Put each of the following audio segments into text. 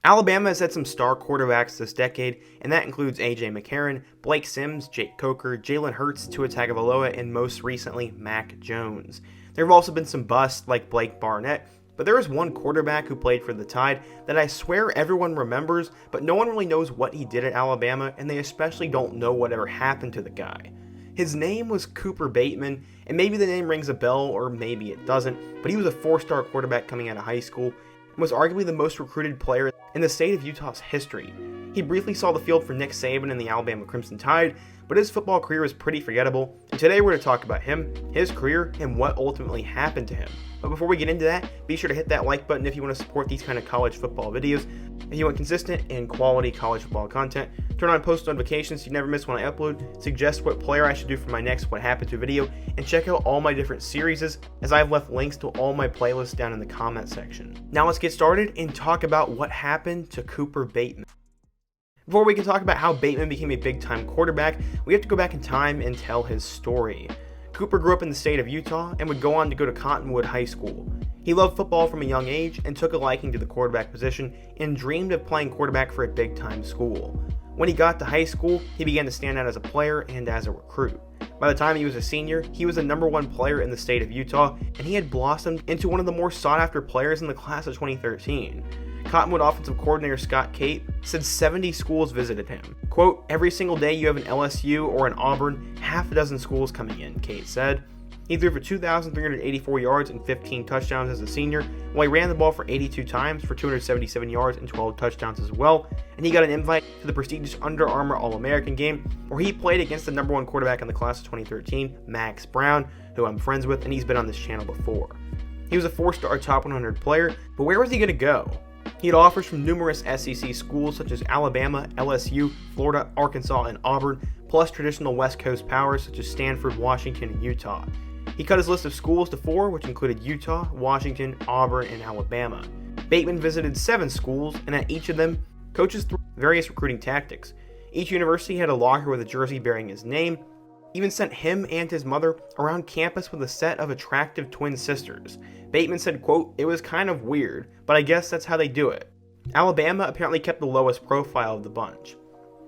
Alabama has had some star quarterbacks this decade, and that includes A.J. McCarron, Blake Sims, Jake Coker, Jalen Hurts, Tua Tagovailoa, and most recently, Mac Jones. There have also been some busts like Blake Barnett, but there is one quarterback who played for the Tide that I swear everyone remembers, but no one really knows what he did at Alabama, and they especially don't know whatever happened to the guy. His name was Cooper Bateman, and maybe the name rings a bell, or maybe it doesn't, but he was a four-star quarterback coming out of high school, and was arguably the most recruited player in the state of Utah's history. He briefly saw the field for Nick Saban in the Alabama Crimson Tide, but his football career was pretty forgettable, and today we're going to talk about him, his career, and what ultimately happened to him. But before we get into that, be sure to hit that like button if you want to support these kind of college football videos. If you want consistent and quality college football content, turn on post notifications so you never miss when I upload, suggest what player I should do for my next What Happened to video, and check out all my different series as I've left links to all my playlists down in the comment section. Now let's get started and talk about what happened to Cooper Bateman. Before we can talk about how Bateman became a big-time quarterback, we have to go back in time and tell his story. Cooper grew up in the state of Utah and would go on to go to Cottonwood High School. He loved football from a young age and took a liking to the quarterback position and dreamed of playing quarterback for a big-time school. When he got to high school, he began to stand out as a player and as a recruit. By the time he was a senior, he was the #1 player in the state of Utah, and he had blossomed into one of the more sought-after players in the class of 2013. Cottonwood offensive coordinator Scott Cape said 70 schools visited him. Quote, "Every single day you have an LSU or an Auburn, half a dozen schools coming in," Cape said. He threw for 2,384 yards and 15 touchdowns as a senior, while he ran the ball for 82 times for 277 yards and 12 touchdowns as well, and he got an invite to the prestigious Under Armour All-American game, where he played against the #1 quarterback in the class of 2013, Max Brown, who I'm friends with, and he's been on this channel before. He was a 4-star top 100 player, but where was he going to go? He had offers from numerous SEC schools such as Alabama, LSU, Florida, Arkansas, and Auburn, plus traditional West Coast powers such as Stanford, Washington, and Utah. He cut his list of schools to 4, which included Utah, Washington, Auburn, and Alabama. Bateman visited 7 schools, and at each of them, coaches threw various recruiting tactics. Each university had a locker with a jersey bearing his name, even sent him and his mother around campus with a set of attractive twin sisters. Bateman said, quote, "It was kind of weird, but I guess that's how they do it." Alabama apparently kept the lowest profile of the bunch.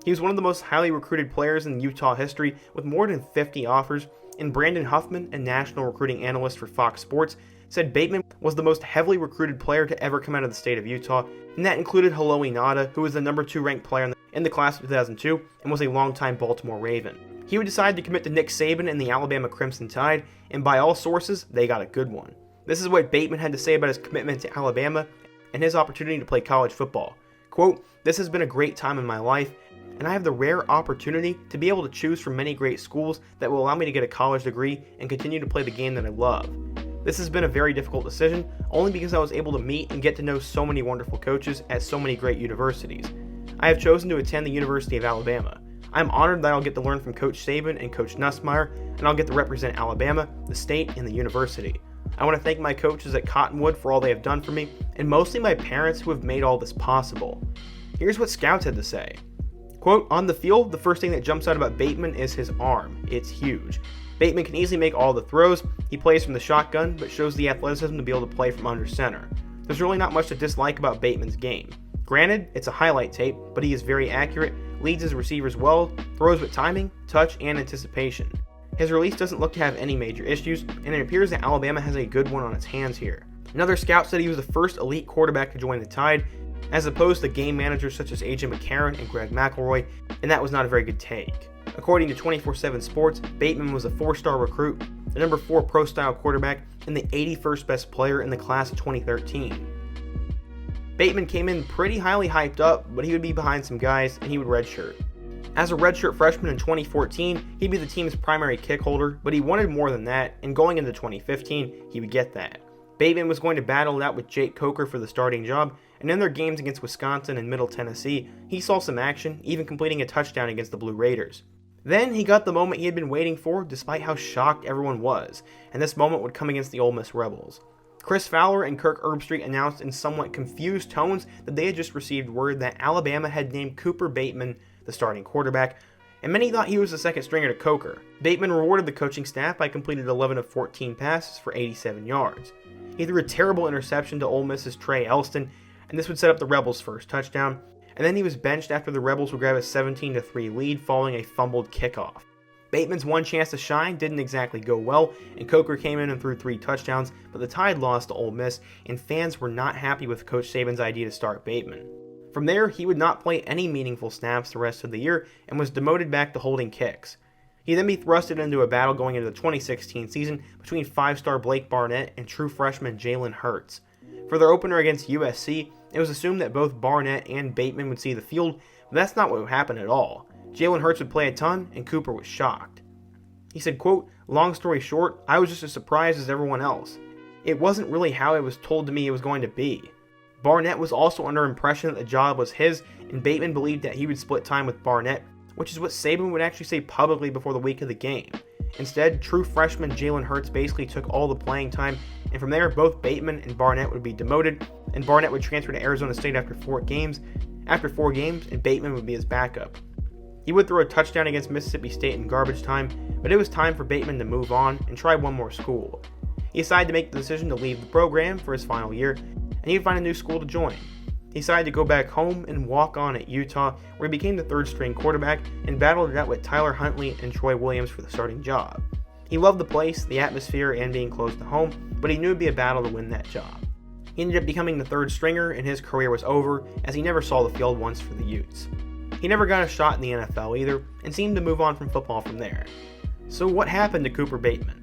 He was one of the most highly recruited players in Utah history with more than 50 offers, and Brandon Huffman, a national recruiting analyst for Fox Sports, said Bateman was the most heavily recruited player to ever come out of the state of Utah, and that included Haloi Nada, who was the #2 ranked player in the class of 2002 and was a longtime Baltimore Raven. He would decide to commit to Nick Saban and the Alabama Crimson Tide, and by all sources, they got a good one. This is what Bateman had to say about his commitment to Alabama and his opportunity to play college football. Quote, "This has been a great time in my life, and I have the rare opportunity to be able to choose from many great schools that will allow me to get a college degree and continue to play the game that I love. This has been a very difficult decision, only because I was able to meet and get to know so many wonderful coaches at so many great universities. I have chosen to attend the University of Alabama. I'm honored that I'll get to learn from Coach Saban and Coach Nussmeier, and I'll get to represent Alabama, the state, and the university. I want to thank my coaches at Cottonwood for all they have done for me, and mostly my parents who have made all this possible." Here's what scouts had to say. Quote, "On the field, the first thing that jumps out about Bateman is his arm. It's huge. Bateman can easily make all the throws. He plays from the shotgun, but shows the athleticism to be able to play from under center. There's really not much to dislike about Bateman's game. Granted, it's a highlight tape, but he is very accurate, leads his receivers well, throws with timing, touch, and anticipation. His release doesn't look to have any major issues, and it appears that Alabama has a good one on its hands here." Another scout said he was the first elite quarterback to join the Tide, as opposed to game managers such as A.J. McCarron and Greg McElroy, and that was not a very good take. According to 24/7 Sports, Bateman was a 4-star recruit, the #4 pro-style quarterback, and the 81st best player in the class of 2013. Bateman came in pretty highly hyped up, but he would be behind some guys, and he would redshirt. As a redshirt freshman in 2014, he'd be the team's primary kick holder, but he wanted more than that, and going into 2015, he would get that. Bateman was going to battle it out with Jake Coker for the starting job, and in their games against Wisconsin and Middle Tennessee, he saw some action, even completing a touchdown against the Blue Raiders. Then he got the moment he had been waiting for, despite how shocked everyone was, and this moment would come against the Ole Miss Rebels. Chris Fowler and Kirk Herbstreit announced in somewhat confused tones that they had just received word that Alabama had named Cooper Bateman the starting quarterback, and many thought he was the second stringer to Coker. Bateman rewarded the coaching staff by completing 11 of 14 passes for 87 yards. He threw a terrible interception to Ole Miss's Trey Elston, and this would set up the Rebels' first touchdown, and then he was benched after the Rebels would grab a 17-3 lead following a fumbled kickoff. Bateman's one chance to shine didn't exactly go well, and Coker came in and threw 3 touchdowns, but the Tide lost to Ole Miss, and fans were not happy with Coach Saban's idea to start Bateman. From there, he would not play any meaningful snaps the rest of the year, and was demoted back to holding kicks. He'd then be thrusted into a battle going into the 2016 season between 5-star Blake Barnett and true freshman Jalen Hurts. For their opener against USC, it was assumed that both Barnett and Bateman would see the field, but that's not what would happen at all. Jalen Hurts would play a ton, and Cooper was shocked. He said, quote, "Long story short, I was just as surprised as everyone else. It wasn't really how it was told to me it was going to be." Barnett was also under impression that the job was his, and Bateman believed that he would split time with Barnett, which is what Saban would actually say publicly before the week of the game. Instead, true freshman Jalen Hurts basically took all the playing time, and from there, both Bateman and Barnett would be demoted, and Barnett would transfer to Arizona State after 4 games, and Bateman would be his backup. He would throw a touchdown against Mississippi State in garbage time, but it was time for Bateman to move on and try one more school. He decided to make the decision to leave the program for his final year, and he'd find a new school to join. He decided to go back home and walk on at Utah, where he became the 3rd-string quarterback and battled it out with Tyler Huntley and Troy Williams for the starting job. He loved the place, the atmosphere, and being close to home, but he knew it would be a battle to win that job. He ended up becoming the 3rd stringer, and his career was over, as he never saw the field once for the Utes. He never got a shot in the NFL either, and seemed to move on from football from there. So what happened to Cooper Bateman?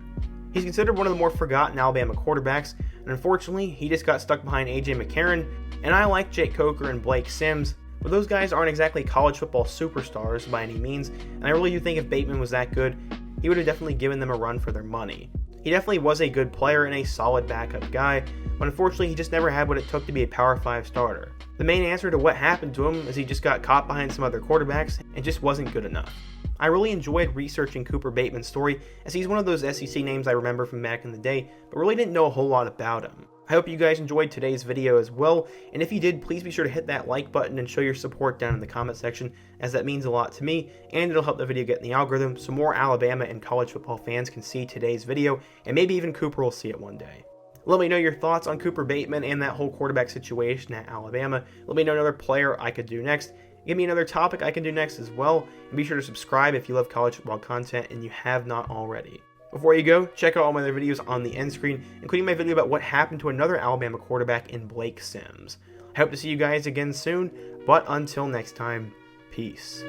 He's considered one of the more forgotten Alabama quarterbacks, and unfortunately, he just got stuck behind A.J. McCarron, and I like Jake Coker and Blake Sims, but those guys aren't exactly college football superstars by any means, and I really do think if Bateman was that good, he would have definitely given them a run for their money. He definitely was a good player and a solid backup guy, but unfortunately he just never had what it took to be a Power 5 starter. The main answer to what happened to him is he just got caught behind some other quarterbacks and just wasn't good enough. I really enjoyed researching Cooper Bateman's story, as he's one of those SEC names I remember from back in the day, but really didn't know a whole lot about him. I hope you guys enjoyed today's video as well, and if you did, please be sure to hit that like button and show your support down in the comment section, as that means a lot to me, and it'll help the video get in the algorithm so more Alabama and college football fans can see today's video, and maybe even Cooper will see it one day. Let me know your thoughts on Cooper Bateman and that whole quarterback situation at Alabama. Let me know another player I could do next. Give me another topic I can do next as well, and be sure to subscribe if you love college football content and you have not already. Before you go, check out all my other videos on the end screen, including my video about what happened to another Alabama quarterback in Blake Sims. I hope to see you guys again soon, but until next time, peace.